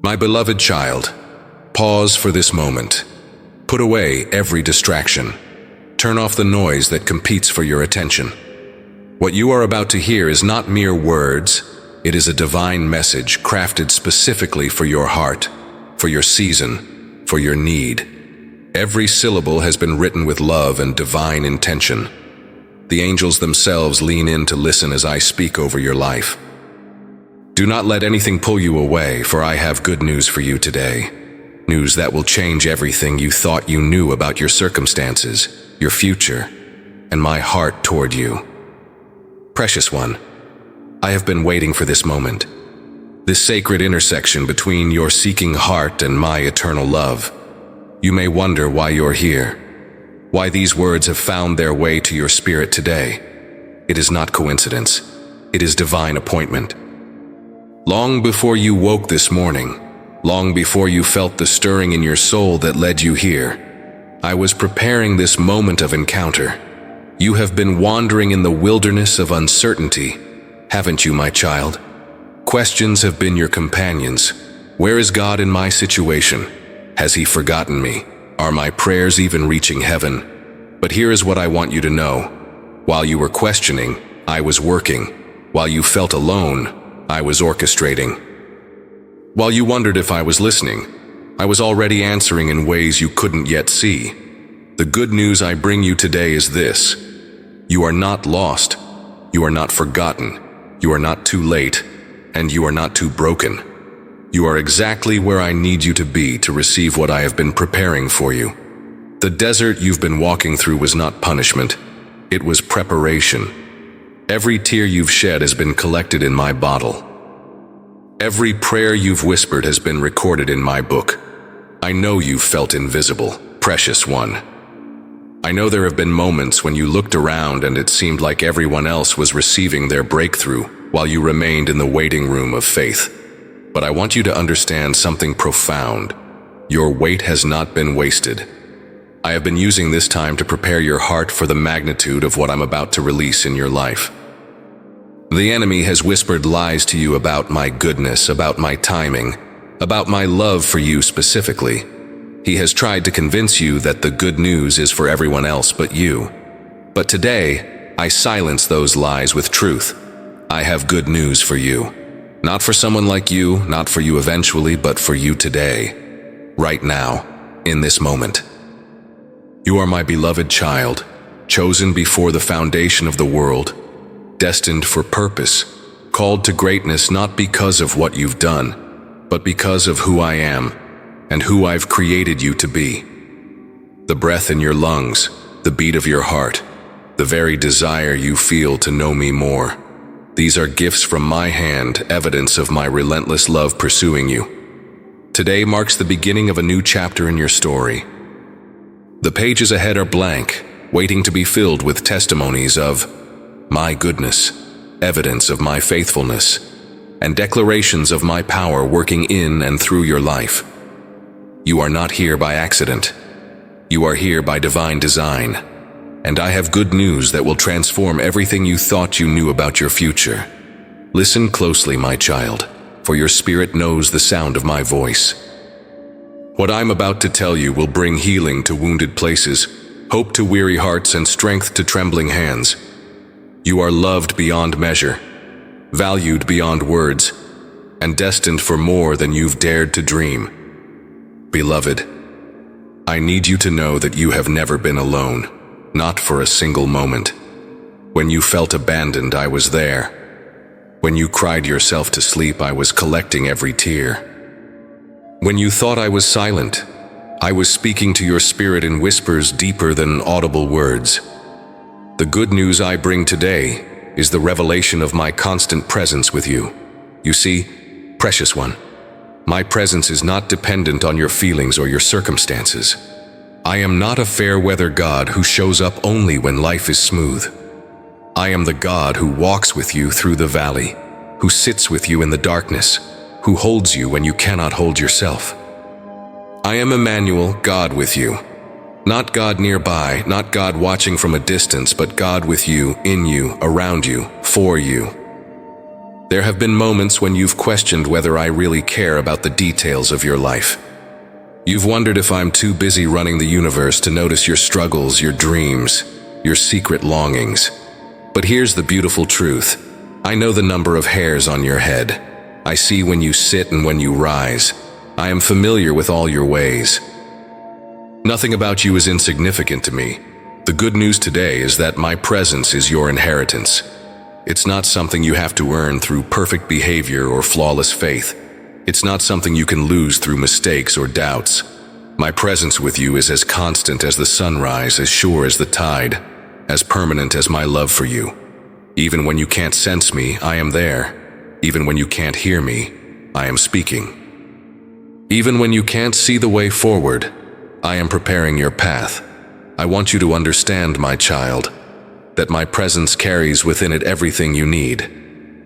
My beloved child, pause for this moment. Put away every distraction. Turn off the noise that competes for your attention. What you are about to hear is not mere words, it is a divine message crafted specifically for your heart, for your season, for your need. Every syllable has been written with love and divine intention. The angels themselves lean in to listen as I speak over your life. Do not let anything pull you away, for I have good news for you today. News that will change everything you thought you knew about your circumstances, your future, and my heart toward you. Precious one, I have been waiting for this moment. This sacred intersection between your seeking heart and my eternal love. You may wonder why you're here, why these words have found their way to your spirit today. It is not coincidence. It is divine appointment. Long before you woke this morning, long before you felt the stirring in your soul that led you here, I was preparing this moment of encounter. You have been wandering in the wilderness of uncertainty, haven't you, my child? Questions have been your companions. Where is God in my situation? Has He forgotten me? Are my prayers even reaching heaven? But here is what I want you to know. While you were questioning, I was working. While you felt alone, I was orchestrating. While you wondered if I was listening, I was already answering in ways you couldn't yet see. The good news I bring you today is this. You are not lost. You are not forgotten. You are not too late. And you are not too broken. You are exactly where I need you to be to receive what I have been preparing for you. The desert you've been walking through was not punishment. It was preparation. Every tear you've shed has been collected in my bottle. Every prayer you've whispered has been recorded in my book. I know you've felt invisible, precious one. I know there have been moments when you looked around and it seemed like everyone else was receiving their breakthrough while you remained in the waiting room of faith. But I want you to understand something profound. Your wait has not been wasted. I have been using this time to prepare your heart for the magnitude of what I'm about to release in your life. The enemy has whispered lies to you about my goodness, about my timing, about my love for you specifically. He has tried to convince you that the good news is for everyone else but you. But today, I silence those lies with truth. I have good news for you. Not for someone like you, not for you eventually, but for you today. Right now, in this moment. You are my beloved child, chosen before the foundation of the world, destined for purpose, called to greatness not because of what you've done, but because of who I am and who I've created you to be. The breath in your lungs, the beat of your heart, the very desire you feel to know me more. These are gifts from my hand, evidence of my relentless love pursuing you. Today marks the beginning of a new chapter in your story. The pages ahead are blank, waiting to be filled with testimonies of my goodness, evidence of my faithfulness, and declarations of my power working in and through your life. You are not here by accident. You are here by divine design. And I have good news that will transform everything you thought you knew about your future. Listen closely, my child, for your spirit knows the sound of my voice. What I'm about to tell you will bring healing to wounded places, hope to weary hearts, and strength to trembling hands. You are loved beyond measure, valued beyond words, and destined for more than you've dared to dream. Beloved, I need you to know that you have never been alone. Not for a single moment. When you felt abandoned, I was there. When you cried yourself to sleep, I was collecting every tear. When you thought I was silent, I was speaking to your spirit in whispers deeper than audible words. The good news I bring today is the revelation of my constant presence with you. You see, precious one, my presence is not dependent on your feelings or your circumstances. I am not a fair-weather God who shows up only when life is smooth. I am the God who walks with you through the valley, who sits with you in the darkness, who holds you when you cannot hold yourself. I am Emmanuel, God with you. Not God nearby, not God watching from a distance, but God with you, in you, around you, for you. There have been moments when you've questioned whether I really care about the details of your life. You've wondered if I'm too busy running the universe to notice your struggles, your dreams, your secret longings. But here's the beautiful truth. I know the number of hairs on your head. I see when you sit and when you rise. I am familiar with all your ways. Nothing about you is insignificant to me. The good news today is that my presence is your inheritance. It's not something you have to earn through perfect behavior or flawless faith. It's not something you can lose through mistakes or doubts. My presence with you is as constant as the sunrise, as sure as the tide, as permanent as my love for you. Even when you can't sense me, I am there. Even when you can't hear me, I am speaking. Even when you can't see the way forward, I am preparing your path. I want you to understand, my child, that my presence carries within it everything you need.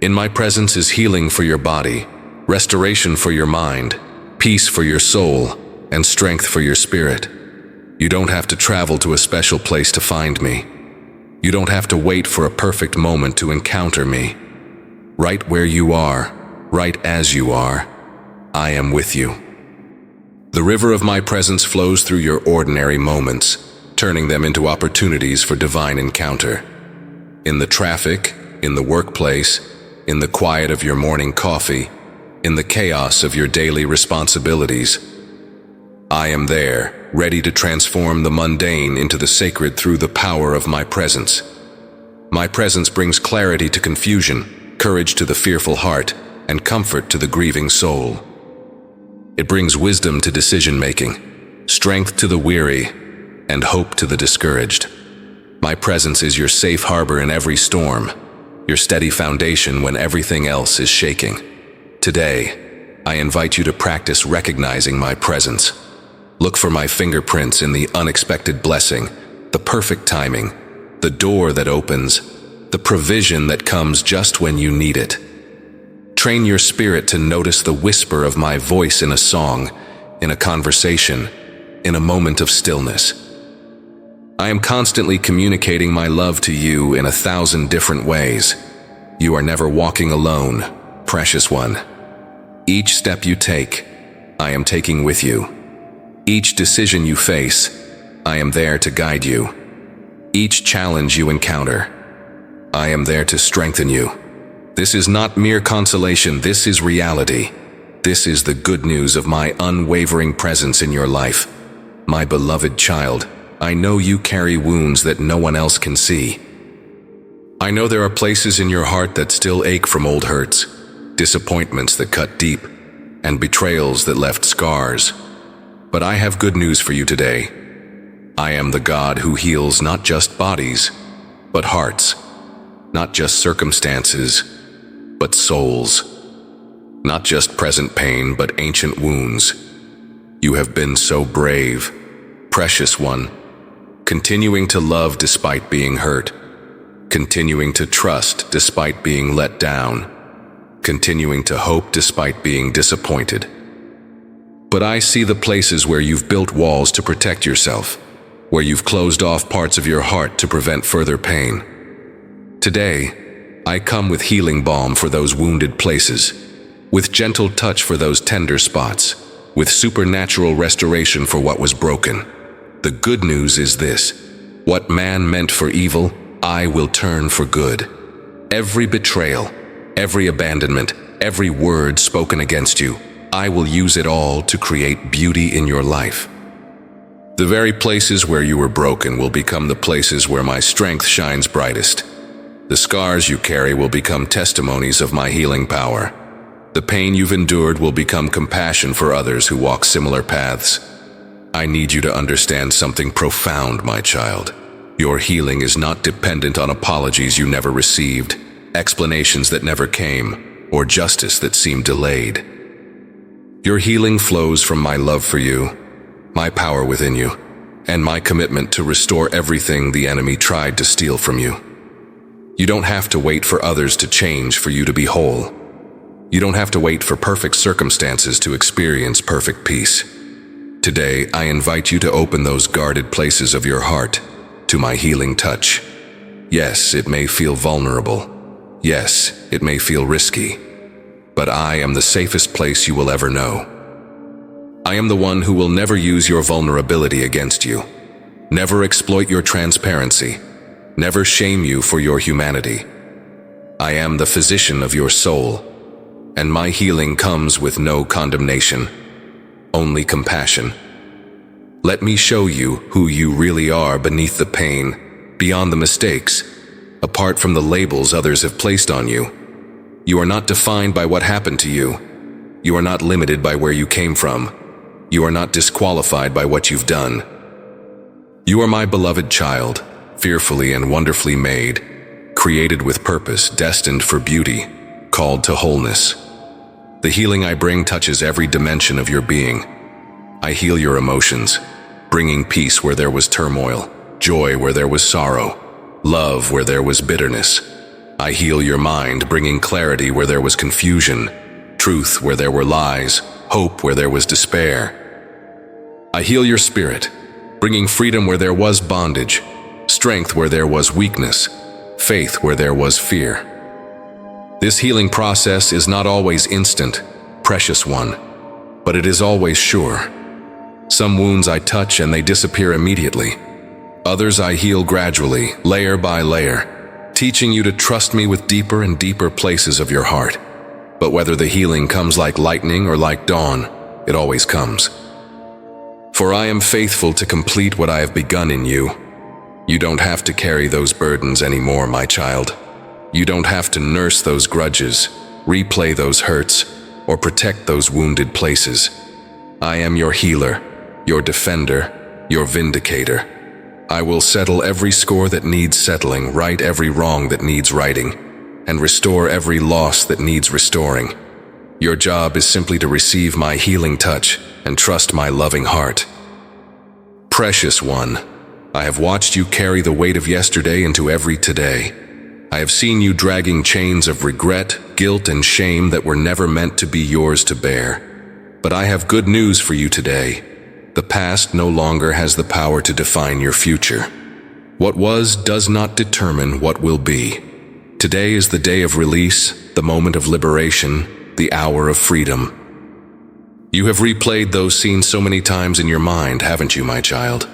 In my presence is healing for your body, restoration for your mind, peace for your soul, and strength for your spirit. You don't have to travel to a special place to find me. You don't have to wait for a perfect moment to encounter me. Right where you are, right as you are, I am with you. The river of my presence flows through your ordinary moments, turning them into opportunities for divine encounter. In the traffic, in the workplace, in the quiet of your morning coffee, in the chaos of your daily responsibilities, I am there, ready to transform the mundane into the sacred through the power of my presence. My presence brings clarity to confusion, courage to the fearful heart, and comfort to the grieving soul. It brings wisdom to decision-making, strength to the weary, and hope to the discouraged. My presence is your safe harbor in every storm, your steady foundation when everything else is shaking. Today, I invite you to practice recognizing my presence. Look for my fingerprints in the unexpected blessing, the perfect timing, the door that opens, the provision that comes just when you need it. Train your spirit to notice the whisper of my voice in a song, in a conversation, in a moment of stillness. I am constantly communicating my love to you in 1,000 different ways. You are never walking alone, precious one. Each step you take, I am taking with you. Each decision you face, I am there to guide you. Each challenge you encounter, I am there to strengthen you. This is not mere consolation, this is reality. This is the good news of my unwavering presence in your life. My beloved child, I know you carry wounds that no one else can see. I know there are places in your heart that still ache from old hurts, disappointments that cut deep, and betrayals that left scars. But I have good news for you today. I am the God who heals not just bodies, but hearts. Not just circumstances, but souls. Not just present pain, but ancient wounds. You have been so brave, precious one, continuing to love despite being hurt, continuing to trust despite being let down, continuing to hope despite being disappointed. But I see the places where you've built walls to protect yourself, where you've closed off parts of your heart to prevent further pain. Today, I come with healing balm for those wounded places, with gentle touch for those tender spots, with supernatural restoration for what was broken. The good news is this: what man meant for evil, I will turn for good. Every betrayal, every abandonment, every word spoken against you, I will use it all to create beauty in your life. The very places where you were broken will become the places where my strength shines brightest. The scars you carry will become testimonies of my healing power. The pain you've endured will become compassion for others who walk similar paths. I need you to understand something profound, my child. Your healing is not dependent on apologies you never received, explanations that never came, or justice that seemed delayed. Your healing flows from my love for you, my power within you, and my commitment to restore everything the enemy tried to steal from you. You don't have to wait for others to change for you to be whole. You don't have to wait for perfect circumstances to experience perfect peace. Today, I invite you to open those guarded places of your heart to my healing touch. Yes, it may feel vulnerable, Yes, it may feel risky, but I am the safest place you will ever know. I am the one who will never use your vulnerability against you, never exploit your transparency, never shame you for your humanity. I am the physician of your soul, and my healing comes with no condemnation, only compassion. Let me show you who you really are beneath the pain, beyond the mistakes, apart from the labels others have placed on you. You are not defined by what happened to you. You are not limited by where you came from. You are not disqualified by what you've done. You are my beloved child, fearfully and wonderfully made, created with purpose, destined for beauty, called to wholeness. The healing I bring touches every dimension of your being. I heal your emotions, bringing peace where there was turmoil, joy where there was sorrow, love where there was bitterness. I heal your mind, bringing clarity where there was confusion, truth where there were lies, hope where there was despair. I heal your spirit, bringing freedom where there was bondage, strength where there was weakness, faith where there was fear. This healing process is not always instant, precious one, but it is always sure. Some wounds I touch and they disappear immediately. Others I heal gradually, layer by layer, teaching you to trust me with deeper and deeper places of your heart. But whether the healing comes like lightning or like dawn, it always comes. For I am faithful to complete what I have begun in you. You don't have to carry those burdens anymore, my child. You don't have to nurse those grudges, replay those hurts, or protect those wounded places. I am your healer, your defender, your vindicator. I will settle every score that needs settling, right every wrong that needs righting, and restore every loss that needs restoring. Your job is simply to receive my healing touch and trust my loving heart. Precious one, I have watched you carry the weight of yesterday into every today. I have seen you dragging chains of regret, guilt, and shame that were never meant to be yours to bear. But I have good news for you today. The past no longer has the power to define your future. What was does not determine what will be. Today is the day of release, the moment of liberation, the hour of freedom. You have replayed those scenes so many times in your mind, haven't you, my child?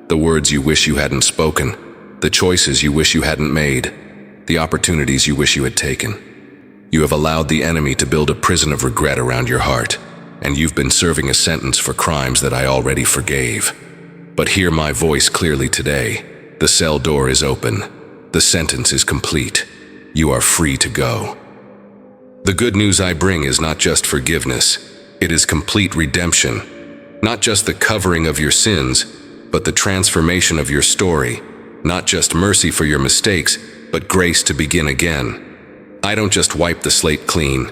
The words you wish you hadn't spoken, the choices you wish you hadn't made, the opportunities you wish you had taken. You have allowed the enemy to build a prison of regret around your heart, and you've been serving a sentence for crimes that I already forgave. But hear my voice clearly today. The cell door is open. The sentence is complete. You are free to go. The good news I bring is not just forgiveness. It is complete redemption. Not just the covering of your sins, but the transformation of your story. Not just mercy for your mistakes, but grace to begin again. I don't just wipe the slate clean.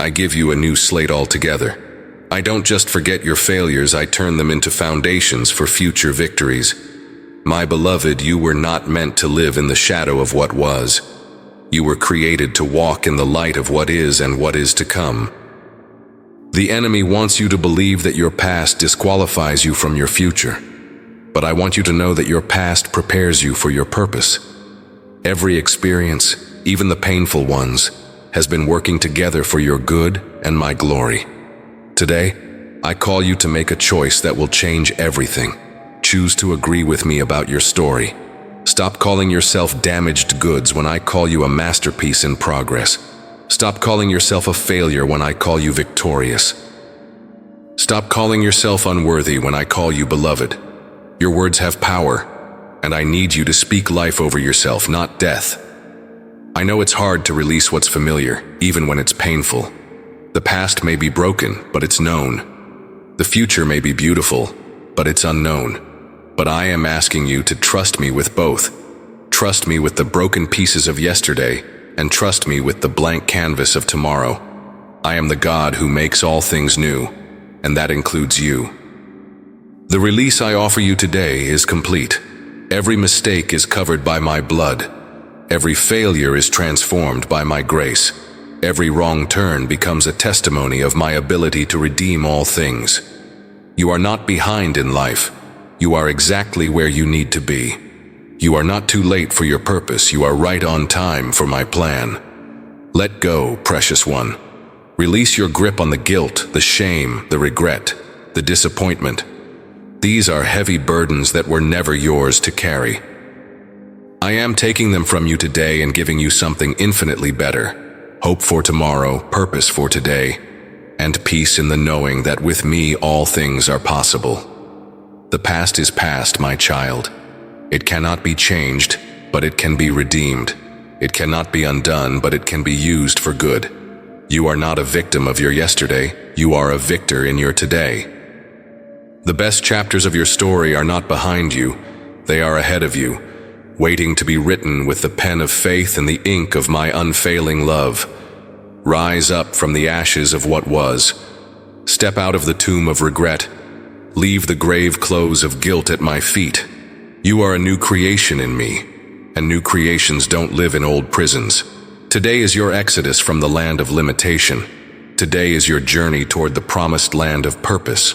I give you a new slate altogether. I don't just forget your failures, I turn them into foundations for future victories. My beloved, you were not meant to live in the shadow of what was. You were created to walk in the light of what is and what is to come. The enemy wants you to believe that your past disqualifies you from your future. But I want you to know that your past prepares you for your purpose. Every experience, even the painful ones, has been working together for your good and my glory. Today, I call you to make a choice that will change everything. Choose to agree with me about your story. Stop calling yourself damaged goods when I call you a masterpiece in progress. Stop calling yourself a failure when I call you victorious. Stop calling yourself unworthy when I call you beloved. Your words have power, and I need you to speak life over yourself, not death. I know it's hard to release what's familiar, even when it's painful. The past may be broken, but it's known. The future may be beautiful, but it's unknown. But I am asking you to trust me with both. Trust me with the broken pieces of yesterday, and trust me with the blank canvas of tomorrow. I am the God who makes all things new, and that includes you. The release I offer you today is complete. Every mistake is covered by my blood. Every failure is transformed by my grace. Every wrong turn becomes a testimony of my ability to redeem all things. You are not behind in life. You are exactly where you need to be. You are not too late for your purpose. You are right on time for my plan. Let go, precious one. Release your grip on the guilt, the shame, the regret, the disappointment. These are heavy burdens that were never yours to carry. I am taking them from you today and giving you something infinitely better. Hope for tomorrow, purpose for today, and peace in the knowing that with me all things are possible. The past is past, my child. It cannot be changed, but it can be redeemed. It cannot be undone, but it can be used for good. You are not a victim of your yesterday, you are a victor in your today. The best chapters of your story are not behind you, they are ahead of you, waiting to be written with the pen of faith and the ink of my unfailing love. Rise up from the ashes of what was. Step out of the tomb of regret. Leave the grave clothes of guilt at my feet. You are a new creation in me, and new creations don't live in old prisons. Today is your exodus from the land of limitation. Today is your journey toward the promised land of purpose.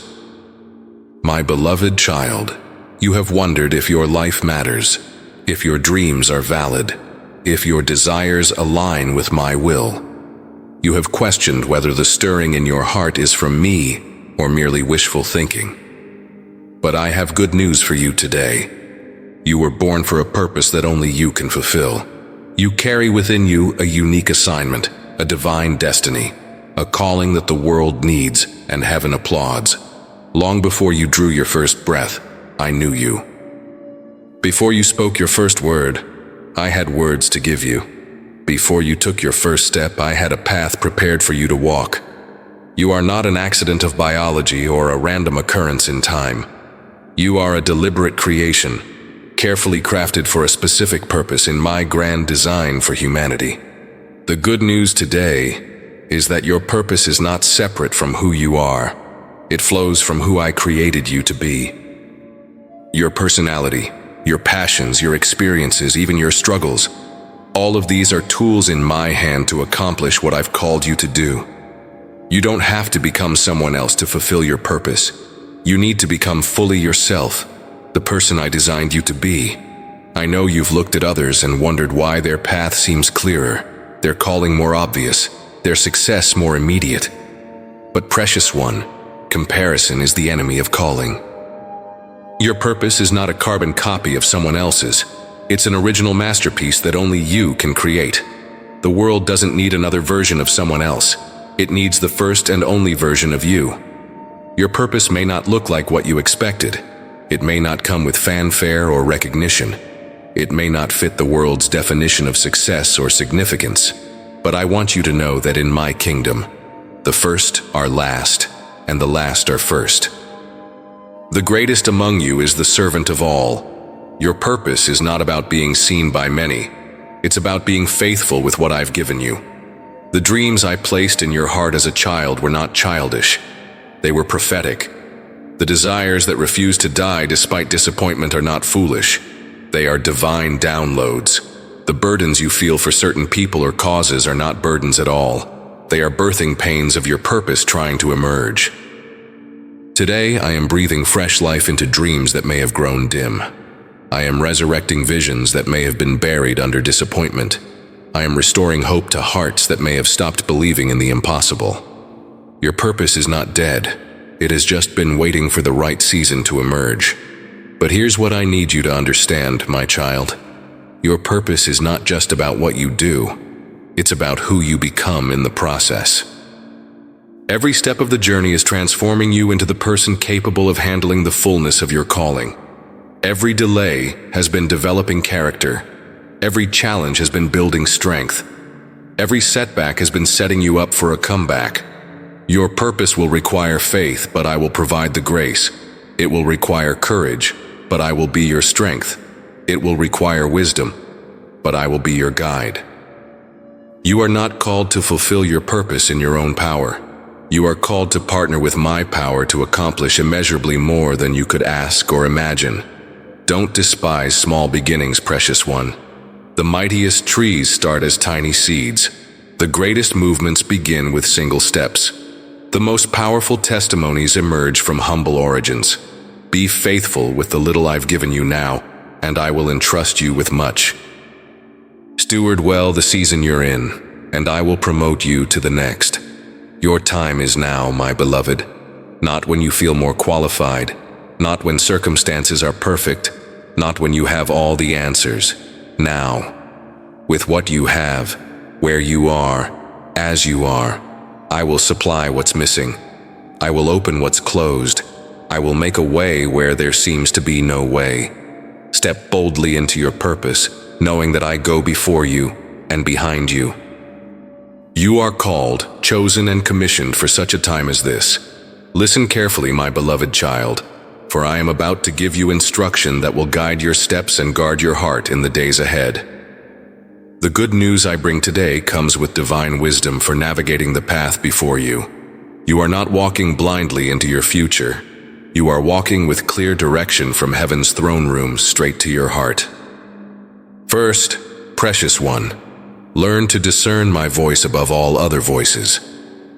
My beloved child, you have wondered if your life matters, if your dreams are valid, if your desires align with my will. You have questioned whether the stirring in your heart is from me or merely wishful thinking. But I have good news for you today. You were born for a purpose that only you can fulfill. You carry within you a unique assignment, a divine destiny, a calling that the world needs and heaven applauds. Long before you drew your first breath, I knew you. Before you spoke your first word, I had words to give you. Before you took your first step, I had a path prepared for you to walk. You are not an accident of biology or a random occurrence in time. You are a deliberate creation, carefully crafted for a specific purpose in my grand design for humanity. The good news today is that your purpose is not separate from who you are. It flows from who I created you to be. Your personality, your passions, your experiences, even your struggles, all of these are tools in my hand to accomplish what I've called you to do. You don't have to become someone else to fulfill your purpose. You need to become fully yourself, the person I designed you to be. I know you've looked at others and wondered why their path seems clearer, their calling more obvious, their success more immediate. But precious one, comparison is the enemy of calling. Your purpose is not a carbon copy of someone else's. It's an original masterpiece that only you can create. The world doesn't need another version of someone else. It needs the first and only version of you. Your purpose may not look like what you expected. It may not come with fanfare or recognition. It may not fit the world's definition of success or significance. But I want you to know that in my kingdom, the first are last, and the last are first. The greatest among you is the servant of all. Your purpose is not about being seen by many. It's about being faithful with what I've given you. The dreams I placed in your heart as a child were not childish. They were prophetic. The desires that refuse to die despite disappointment are not foolish. They are divine downloads. The burdens you feel for certain people or causes are not burdens at all. They are birthing pains of your purpose trying to emerge. Today, I am breathing fresh life into dreams that may have grown dim. I am resurrecting visions that may have been buried under disappointment. I am restoring hope to hearts that may have stopped believing in the impossible. Your purpose is not dead. It has just been waiting for the right season to emerge. But here's what I need you to understand, my child. Your purpose is not just about what you do. It's about who you become in the process. Every step of the journey is transforming you into the person capable of handling the fullness of your calling. Every delay has been developing character. Every challenge has been building strength. Every setback has been setting you up for a comeback. Your purpose will require faith, but I will provide the grace. It will require courage, but I will be your strength. It will require wisdom, but I will be your guide. You are not called to fulfill your purpose in your own power. You are called to partner with my power to accomplish immeasurably more than you could ask or imagine. Don't despise small beginnings, precious one. The mightiest trees start as tiny seeds. The greatest movements begin with single steps. The most powerful testimonies emerge from humble origins. Be faithful with the little I've given you now, and I will entrust you with much. Steward well the season you're in. and I will promote you to the next. Your time is now, my beloved. Not when you feel more qualified, not when circumstances are perfect, not when you have all the answers. Now, with what you have, where you are, as you are, I will supply what's missing. I will open what's closed. I will make a way where there seems to be no way. Step boldly into your purpose, knowing that I go before you and behind you. You are called, chosen, and commissioned for such a time as this. Listen carefully, my beloved child, for I am about to give you instruction that will guide your steps and guard your heart in the days ahead. The good news I bring today comes with divine wisdom for navigating the path before you. You are not walking blindly into your future. You are walking with clear direction from heaven's throne room straight to your heart. First, precious one, learn to discern my voice above all other voices.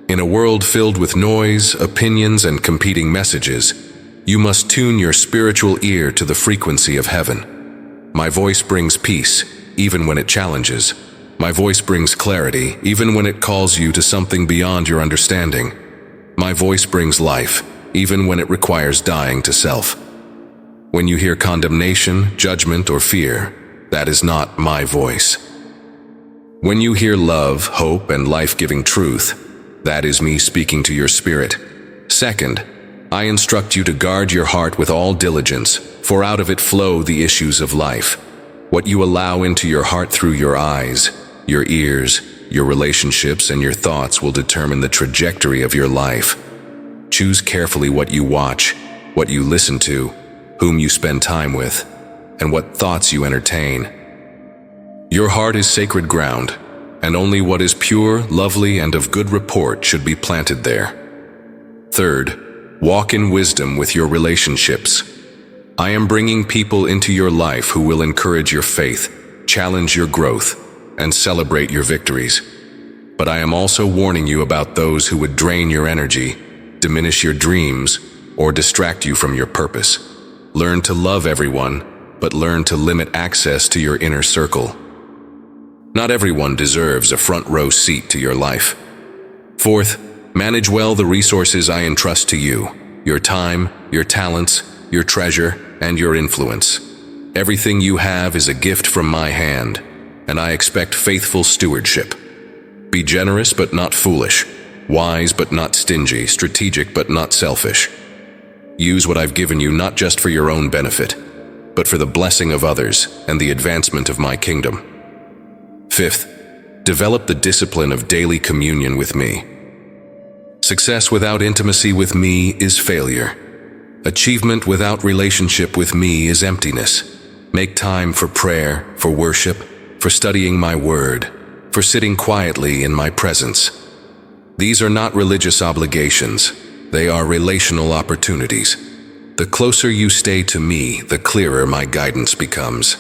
In a world filled with noise, opinions, and competing messages, you must tune your spiritual ear to the frequency of heaven. My voice brings peace, even when it challenges. My voice brings clarity, even when it calls you to something beyond your understanding. My voice brings life, even when it requires dying to self. When you hear condemnation, judgment, or fear, that is not my voice. When you hear love, hope, and life-giving truth, that is me speaking to your spirit. Second, I instruct you to guard your heart with all diligence, for out of it flow the issues of life. What you allow into your heart through your eyes, your ears, your relationships, and your thoughts will determine the trajectory of your life. Choose carefully what you watch, what you listen to, whom you spend time with, and what thoughts you entertain. Your heart is sacred ground, and only what is pure, lovely, and of good report should be planted there. Third, walk in wisdom with your relationships. I am bringing people into your life who will encourage your faith, challenge your growth, and celebrate your victories. But I am also warning you about those who would drain your energy, diminish your dreams, or distract you from your purpose. Learn to love everyone, but learn to limit access to your inner circle. Not everyone deserves a front row seat to your life. Fourth, manage well the resources I entrust to you: your time, your talents, your treasure, and your influence. Everything you have is a gift from my hand, and I expect faithful stewardship. Be generous but not foolish, wise but not stingy, strategic but not selfish. Use what I've given you not just for your own benefit, but for the blessing of others and the advancement of my kingdom. Fifth, develop the discipline of daily communion with me. Success without intimacy with me is failure. Achievement without relationship with me is emptiness. Make time for prayer, for worship, for studying my word, for sitting quietly in my presence. These are not religious obligations. They are relational opportunities. The closer you stay to me, the clearer my guidance becomes.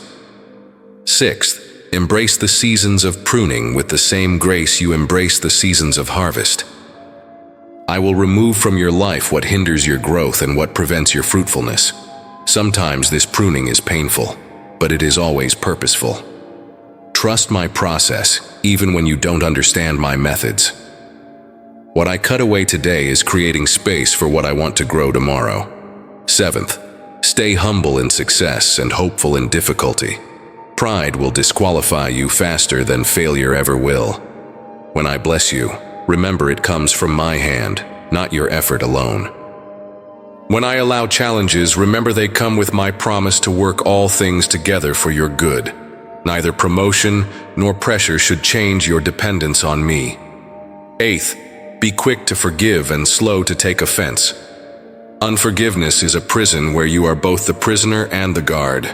Sixth, embrace the seasons of pruning with the same grace you embrace the seasons of harvest. I will remove from your life what hinders your growth and what prevents your fruitfulness. Sometimes this pruning is painful, but it is always purposeful. Trust my process, even when you don't understand my methods. What I cut away today is creating space for what I want to grow tomorrow. Seventh, stay humble in success and hopeful in difficulty. Pride will disqualify you faster than failure ever will. When I bless you, remember it comes from my hand, not your effort alone. When I allow challenges, remember they come with my promise to work all things together for your good. Neither promotion nor pressure should change your dependence on me. Eighth, be quick to forgive and slow to take offense. Unforgiveness is a prison where you are both the prisoner and the guard.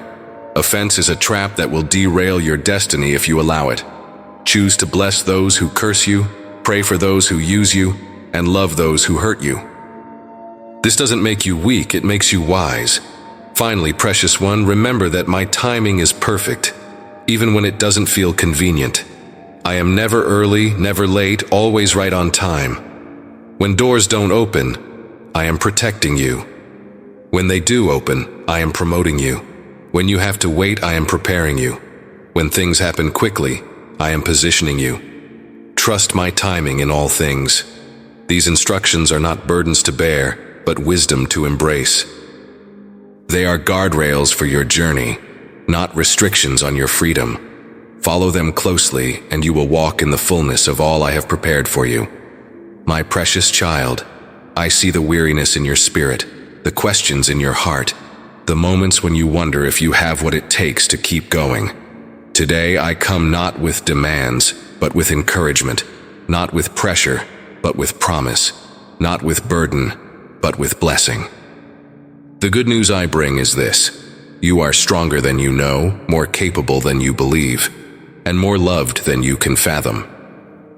Offense is a trap that will derail your destiny if you allow it. Choose to bless those who curse you, pray for those who use you, and love those who hurt you. This doesn't make you weak, it makes you wise. Finally, precious one, remember that my timing is perfect, even when it doesn't feel convenient. I am never early, never late, always right on time. When doors don't open, I am protecting you. When they do open, I am promoting you. When you have to wait, I am preparing you. When things happen quickly, I am positioning you. Trust my timing in all things. These instructions are not burdens to bear, but wisdom to embrace. They are guardrails for your journey, not restrictions on your freedom. Follow them closely, and you will walk in the fullness of all I have prepared for you. My precious child, I see the weariness in your spirit, the questions in your heart, the moments when you wonder if you have what it takes to keep going. Today I come not with demands, but with encouragement, not with pressure, but with promise, not with burden, but with blessing. The good news I bring is this: you are stronger than you know, more capable than you believe, and more loved than you can fathom.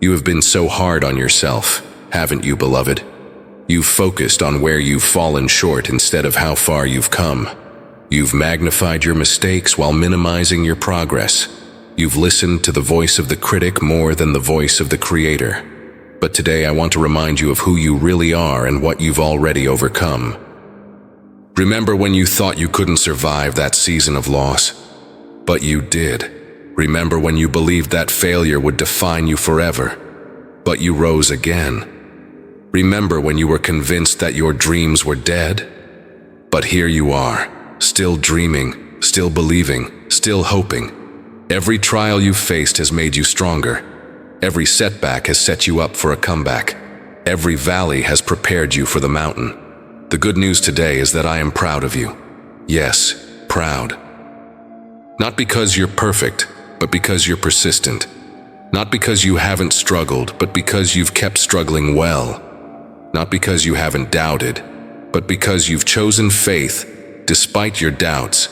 You have been so hard on yourself, haven't you, beloved? You've focused on where you've fallen short instead of how far you've come. You've magnified your mistakes while minimizing your progress. You've listened to the voice of the critic more than the voice of the Creator. But today I want to remind you of who you really are and what you've already overcome. Remember when you thought you couldn't survive that season of loss? But you did. Remember when you believed that failure would define you forever? But you rose again. Remember when you were convinced that your dreams were dead? But here you are, still dreaming, still believing, still hoping. Every trial you've faced has made you stronger. Every setback has set you up for a comeback. Every valley has prepared you for the mountain. The good news today is that I am proud of you. Yes, proud. Not because you're perfect, but because you're persistent. Not because you haven't struggled, but because you've kept struggling well. Not because you haven't doubted, but because you've chosen faith despite your doubts.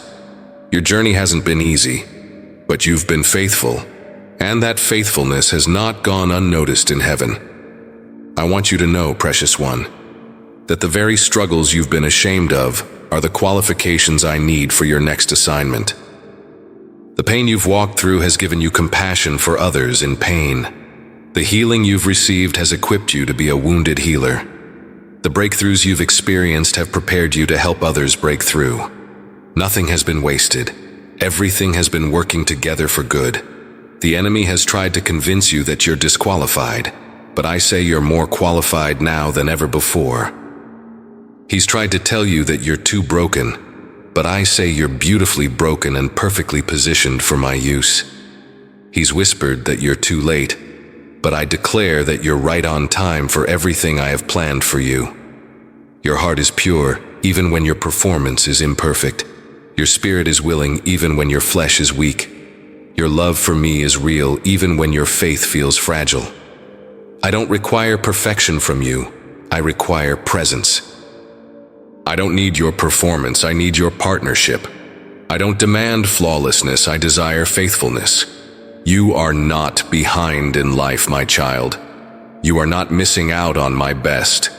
Your journey hasn't been easy, but you've been faithful, and that faithfulness has not gone unnoticed in heaven. I want you to know, precious one, that the very struggles you've been ashamed of are the qualifications I need for your next assignment. The pain you've walked through has given you compassion for others in pain. The healing you've received has equipped you to be a wounded healer. The breakthroughs you've experienced have prepared you to help others break through. Nothing has been wasted. Everything has been working together for good. The enemy has tried to convince you that you're disqualified, but I say you're more qualified now than ever before. He's tried to tell you that you're too broken, but I say you're beautifully broken and perfectly positioned for my use. He's whispered that you're too late, but I declare that you're right on time for everything I have planned for you. Your heart is pure, even when your performance is imperfect. Your spirit is willing, even when your flesh is weak. Your love for me is real, even when your faith feels fragile. I don't require perfection from you. I require presence. I don't need your performance. I need your partnership. I don't demand flawlessness. I desire faithfulness. You are not behind in life, my child. You are not missing out on my best.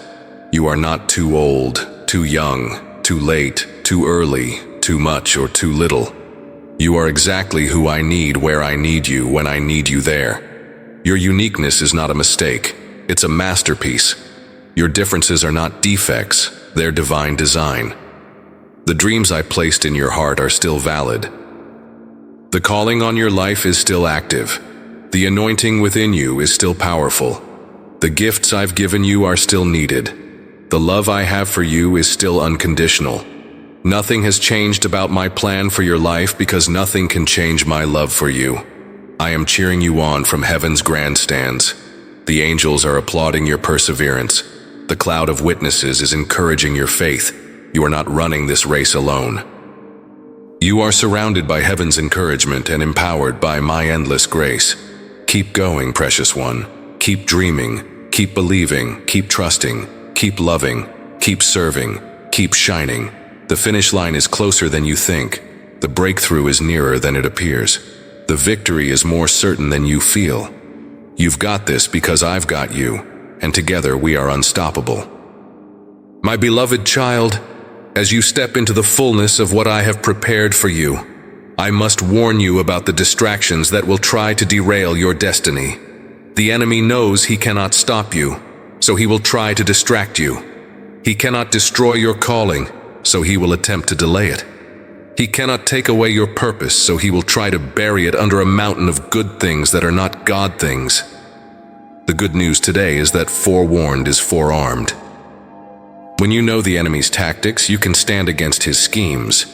You are not too old, too young, too late, too early, too much, or too little. You are exactly who I need, where I need you, when I need you there. Your uniqueness is not a mistake. It's a masterpiece. Your differences are not defects. They're divine design. The dreams I placed in your heart are still valid. The calling on your life is still active. The anointing within you is still powerful. The gifts I've given you are still needed. The love I have for you is still unconditional. Nothing has changed about my plan for your life because nothing can change my love for you. I am cheering you on from heaven's grandstands. The angels are applauding your perseverance. The cloud of witnesses is encouraging your faith. You are not running this race alone. You are surrounded by heaven's encouragement and empowered by my endless grace. Keep going, precious one. Keep dreaming. Keep believing. Keep trusting. Keep loving. Keep serving. Keep shining. The finish line is closer than you think. The breakthrough is nearer than it appears. The victory is more certain than you feel. You've got this because I've got you, and together we are unstoppable. My beloved child, as you step into the fullness of what I have prepared for you, I must warn you about the distractions that will try to derail your destiny. The enemy knows he cannot stop you, so he will try to distract you. He cannot destroy your calling, so he will attempt to delay it. He cannot take away your purpose, so he will try to bury it under a mountain of good things that are not God things. The good news today is that forewarned is forearmed. When you know the enemy's tactics, you can stand against his schemes.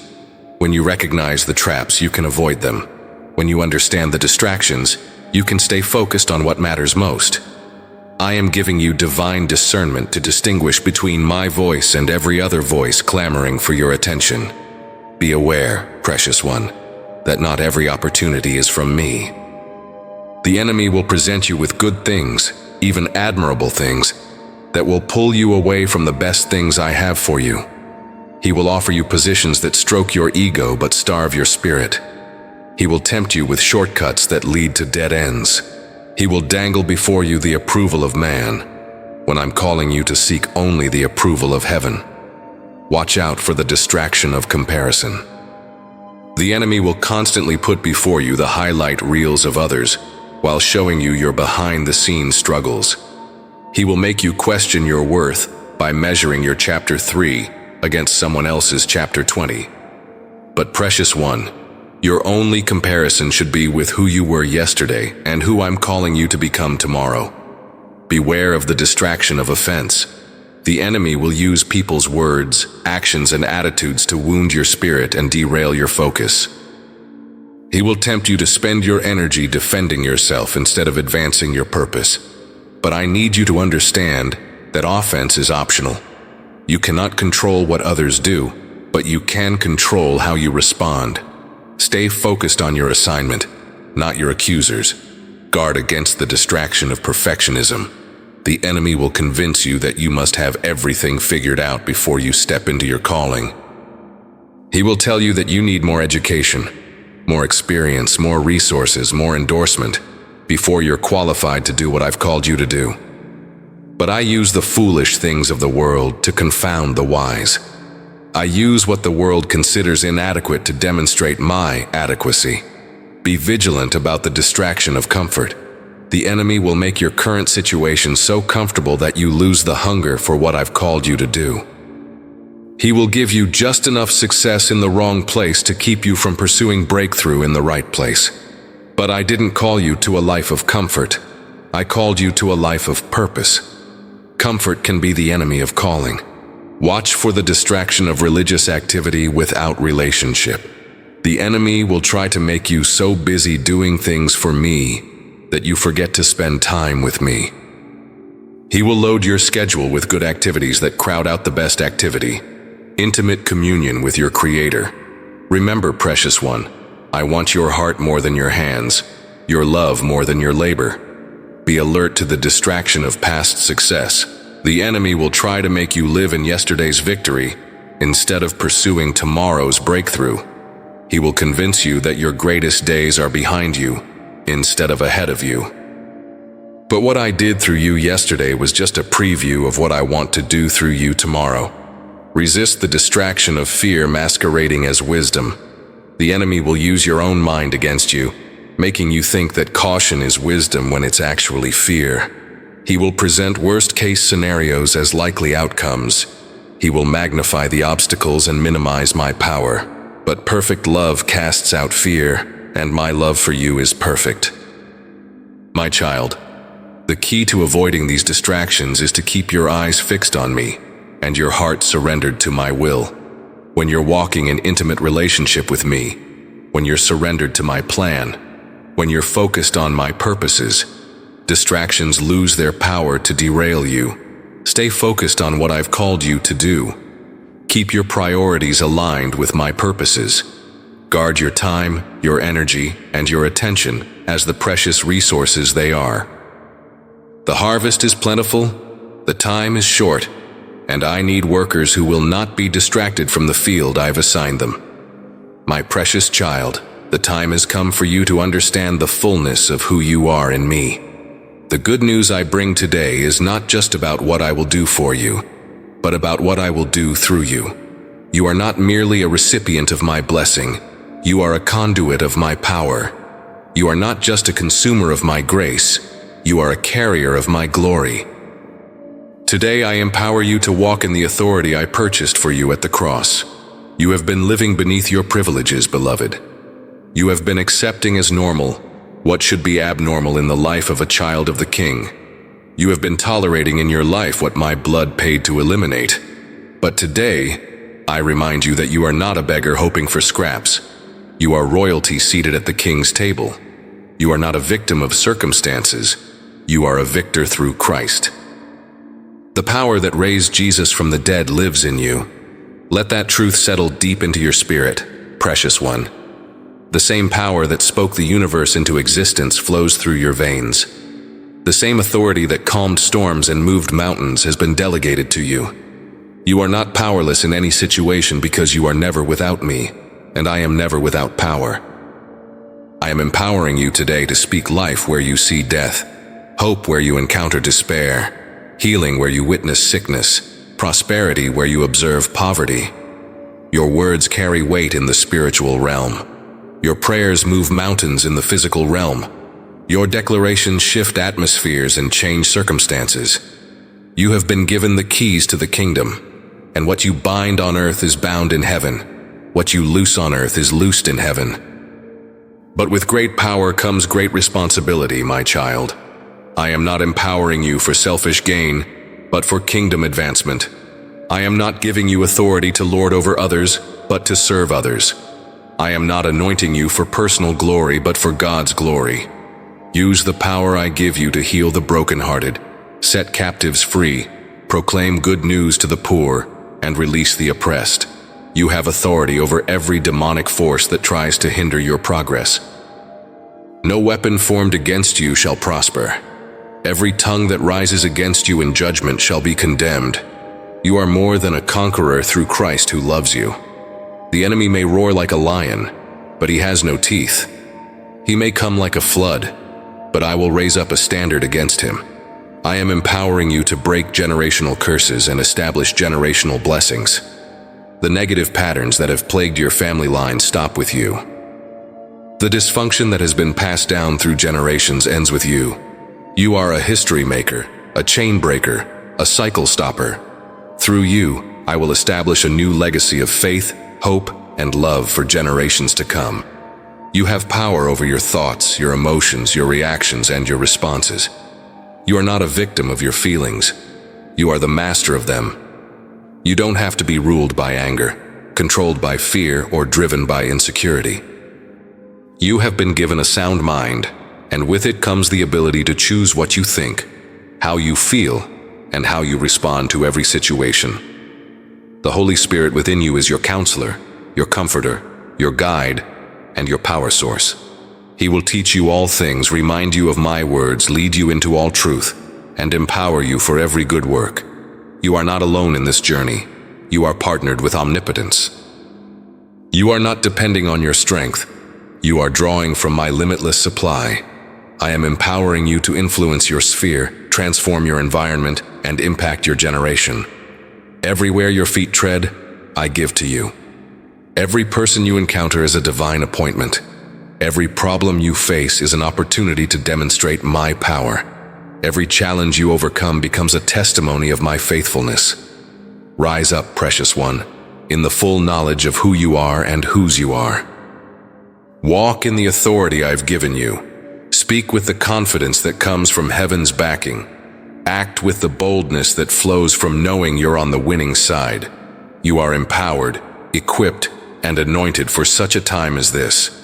When you recognize the traps, you can avoid them. When you understand the distractions, you can stay focused on what matters most. I am giving you divine discernment to distinguish between my voice and every other voice clamoring for your attention. Be aware, precious one, that not every opportunity is from me. The enemy will present you with good things, even admirable things, that will pull you away from the best things I have for you. He will offer you positions that stroke your ego but starve your spirit. He will tempt you with shortcuts that lead to dead ends. He will dangle before you the approval of man, when I'm calling you to seek only the approval of heaven. Watch out for the distraction of comparison. The enemy will constantly put before you the highlight reels of others, while showing you your behind-the-scenes struggles. He will make you question your worth by measuring your chapter 3 against someone else's chapter 20. But precious one, your only comparison should be with who you were yesterday and who I'm calling you to become tomorrow. Beware of the distraction of offense. The enemy will use people's words, actions, and attitudes to wound your spirit and derail your focus. He will tempt you to spend your energy defending yourself instead of advancing your purpose. But I need you to understand that offense is optional. You cannot control what others do, but you can control how you respond. Stay focused on your assignment, not your accusers. Guard against the distraction of perfectionism. The enemy will convince you that you must have everything figured out before you step into your calling. He will tell you that you need more education, more experience, more resources, more endorsement, before you're qualified to do what I've called you to do. But I use the foolish things of the world to confound the wise. I use what the world considers inadequate to demonstrate my adequacy. Be vigilant about the distraction of comfort. The enemy will make your current situation so comfortable that you lose the hunger for what I've called you to do. He will give you just enough success in the wrong place to keep you from pursuing breakthrough in the right place. But I didn't call you to a life of comfort. I called you to a life of purpose. Comfort can be the enemy of calling. Watch for the distraction of religious activity without relationship. The enemy will try to make you so busy doing things for me that you forget to spend time with me. He will load your schedule with good activities that crowd out the best activity. Intimate communion with your Creator. Remember, precious one, I want your heart more than your hands, your love more than your labor. Be alert to the distraction of past success. The enemy will try to make you live in yesterday's victory instead of pursuing tomorrow's breakthrough. He will convince you that your greatest days are behind you instead of ahead of you. But what I did through you yesterday was just a preview of what I want to do through you tomorrow. Resist the distraction of fear masquerading as wisdom. The enemy will use your own mind against you, making you think that caution is wisdom when it's actually fear. He will present worst-case scenarios as likely outcomes. He will magnify the obstacles and minimize my power. But perfect love casts out fear, and my love for you is perfect. My child, the key to avoiding these distractions is to keep your eyes fixed on me and your heart surrendered to my will. When you're walking in intimate relationship with me, when you're surrendered to my plan, when you're focused on my purposes, distractions lose their power to derail you. Stay focused on what I've called you to do. Keep your priorities aligned with my purposes. Guard your time, your energy, and your attention as the precious resources they are. The harvest is plentiful, the time is short, and I need workers who will not be distracted from the field I've assigned them. My precious child, the time has come for you to understand the fullness of who you are in me. The good news I bring today is not just about what I will do for you, but about what I will do through you. You are not merely a recipient of my blessing, you are a conduit of my power. You are not just a consumer of my grace, you are a carrier of my glory. Today I empower you to walk in the authority I purchased for you at the cross. You have been living beneath your privileges, beloved. You have been accepting as normal what should be abnormal in the life of a child of the King. You have been tolerating in your life what my blood paid to eliminate. But today, I remind you that you are not a beggar hoping for scraps. You are royalty seated at the king's table. You are not a victim of circumstances. You are a victor through Christ. The power that raised Jesus from the dead lives in you. Let that truth settle deep into your spirit, precious one. The same power that spoke the universe into existence flows through your veins. The same authority that calmed storms and moved mountains has been delegated to you. You are not powerless in any situation because you are never without me, and I am never without power. I am empowering you today to speak life where you see death, hope where you encounter despair, healing where you witness sickness, prosperity where you observe poverty. Your words carry weight in the spiritual realm. Your prayers move mountains in the physical realm. Your declarations shift atmospheres and change circumstances. You have been given the keys to the kingdom, and what you bind on earth is bound in heaven. What you loose on earth is loosed in heaven. But with great power comes great responsibility, my child. I am not empowering you for selfish gain, but for kingdom advancement. I am not giving you authority to lord over others, but to serve others. I am not anointing you for personal glory, but for God's glory. Use the power I give you to heal the brokenhearted, set captives free, proclaim good news to the poor, and release the oppressed. You have authority over every demonic force that tries to hinder your progress. No weapon formed against you shall prosper. Every tongue that rises against you in judgment shall be condemned. You are more than a conqueror through Christ who loves you. The enemy may roar like a lion, but he has no teeth. He may come like a flood, but I will raise up a standard against him. I am empowering you to break generational curses and establish generational blessings. The negative patterns that have plagued your family line stop with you. The dysfunction that has been passed down through generations ends with you. You are a history maker, a chain breaker, a cycle stopper. Through you, I will establish a new legacy of faith, hope, and love for generations to come. You have power over your thoughts, your emotions, your reactions, and your responses. You are not a victim of your feelings. You are the master of them. You don't have to be ruled by anger, controlled by fear, or driven by insecurity. You have been given a sound mind, and with it comes the ability to choose what you think, how you feel, and how you respond to every situation. The Holy Spirit within you is your counselor, your comforter, your guide, and your power source. He will teach you all things, remind you of my words, lead you into all truth, and empower you for every good work. You are not alone in this journey. You are partnered with omnipotence. You are not depending on your strength. You are drawing from my limitless supply. I am empowering you to influence your sphere, transform your environment, and impact your generation. Everywhere your feet tread, I give to you. Every person you encounter is a divine appointment. Every problem you face is an opportunity to demonstrate my power. Every challenge you overcome becomes a testimony of my faithfulness. Rise up, precious one, in the full knowledge of who you are and whose you are. Walk in the authority I've given you. Speak with the confidence that comes from heaven's backing. Act with the boldness that flows from knowing you're on the winning side. You are empowered, equipped, and anointed for such a time as this.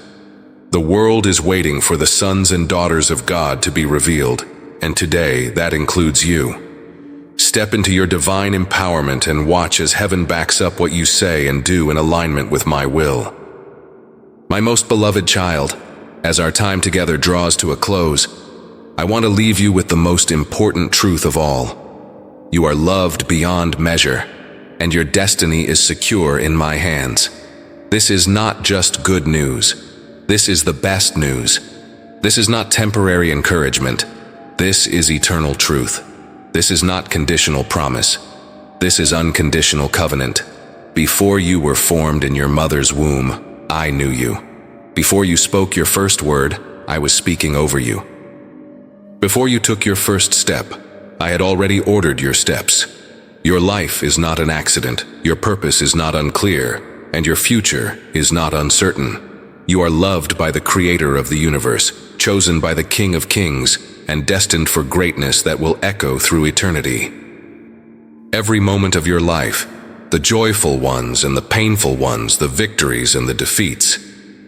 The world is waiting for the sons and daughters of God to be revealed, and today that includes you. Step into your divine empowerment and watch as heaven backs up what you say and do in alignment with my will. My most beloved child, as our time together draws to a close, I want to leave you with the most important truth of all. You are loved beyond measure, and your destiny is secure in my hands. This is not just good news. This is the best news. This is not temporary encouragement. This is eternal truth. This is not conditional promise. This is unconditional covenant. Before you were formed in your mother's womb, I knew you. Before you spoke your first word, I was speaking over you. Before you took your first step, I had already ordered your steps. Your life is not an accident, your purpose is not unclear, and your future is not uncertain. You are loved by the Creator of the universe, chosen by the King of Kings, and destined for greatness that will echo through eternity. Every moment of your life, the joyful ones and the painful ones, the victories and the defeats,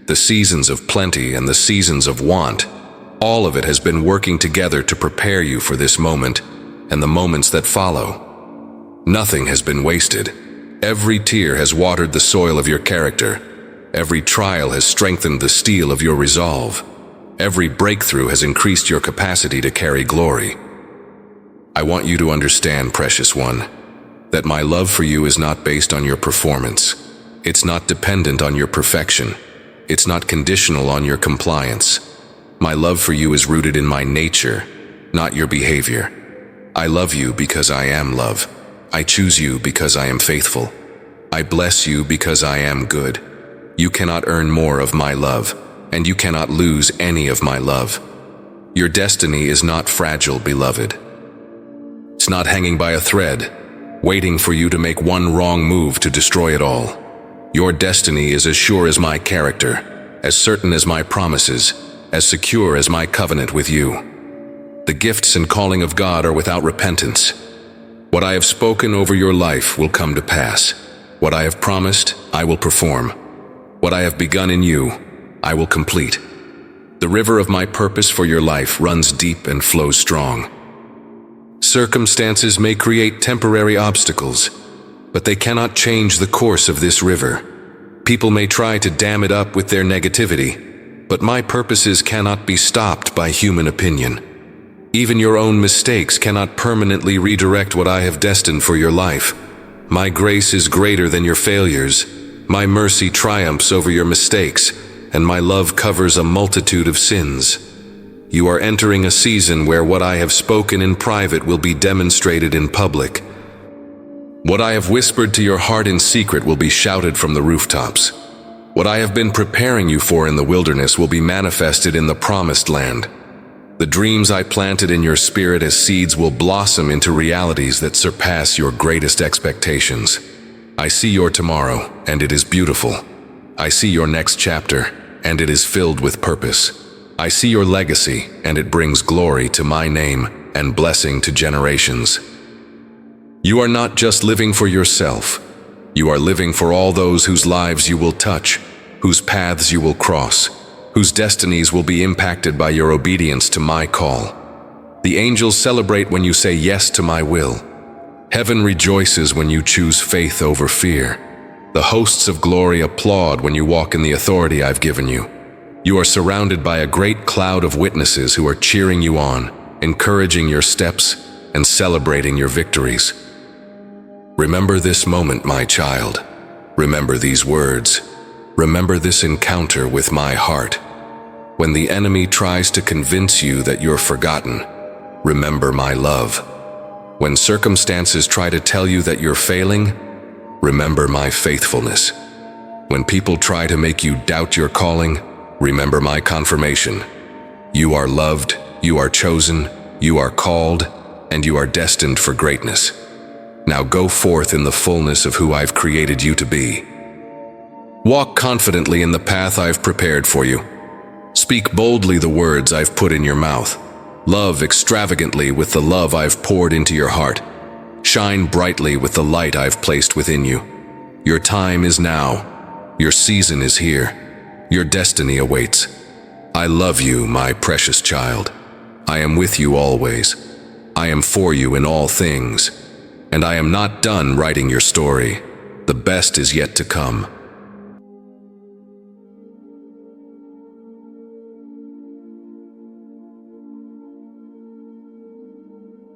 the seasons of plenty and the seasons of want, all of it has been working together to prepare you for this moment and the moments that follow. Nothing has been wasted. Every tear has watered the soil of your character. Every trial has strengthened the steel of your resolve. Every breakthrough has increased your capacity to carry glory. I want you to understand, precious one, that my love for you is not based on your performance. It's not dependent on your perfection. It's not conditional on your compliance. My love for you is rooted in my nature, not your behavior. I love you because I am love. I choose you because I am faithful. I bless you because I am good. You cannot earn more of my love, and you cannot lose any of my love. Your destiny is not fragile, beloved. It's not hanging by a thread, waiting for you to make one wrong move to destroy it all. Your destiny is as sure as my character, as certain as my promises, as secure as my covenant with you. The gifts and calling of God are without repentance. What I have spoken over your life will come to pass. What I have promised, I will perform. What I have begun in you, I will complete. The river of my purpose for your life runs deep and flows strong. Circumstances may create temporary obstacles, but they cannot change the course of this river. People may try to dam it up with their negativity, but my purposes cannot be stopped by human opinion. Even your own mistakes cannot permanently redirect what I have destined for your life. My grace is greater than your failures. My mercy triumphs over your mistakes, and my love covers a multitude of sins. You are entering a season where what I have spoken in private will be demonstrated in public. What I have whispered to your heart in secret will be shouted from the rooftops. What I have been preparing you for in the wilderness will be manifested in the promised land. The dreams I planted in your spirit as seeds will blossom into realities that surpass your greatest expectations. I see your tomorrow, and it is beautiful. I see your next chapter, and it is filled with purpose. I see your legacy, and it brings glory to my name and blessing to generations. You are not just living for yourself. You are living for all those whose lives you will touch, whose paths you will cross, whose destinies will be impacted by your obedience to my call. The angels celebrate when you say yes to my will. Heaven rejoices when you choose faith over fear. The hosts of glory applaud when you walk in the authority I've given you. You are surrounded by a great cloud of witnesses who are cheering you on, encouraging your steps, and celebrating your victories. Remember this moment, my child. Remember these words. Remember this encounter with my heart. When the enemy tries to convince you that you're forgotten, remember my love. When circumstances try to tell you that you're failing, remember my faithfulness. When people try to make you doubt your calling, remember my confirmation. You are loved, you are chosen, you are called, and you are destined for greatness. Now go forth in the fullness of who I've created you to be. Walk confidently in the path I've prepared for you. Speak boldly the words I've put in your mouth. Love extravagantly with the love I've poured into your heart. Shine brightly with the light I've placed within you. Your time is now. Your season is here. Your destiny awaits. I love you, my precious child. I am with you always. I am for you in all things. And I am not done writing your story. The best is yet to come.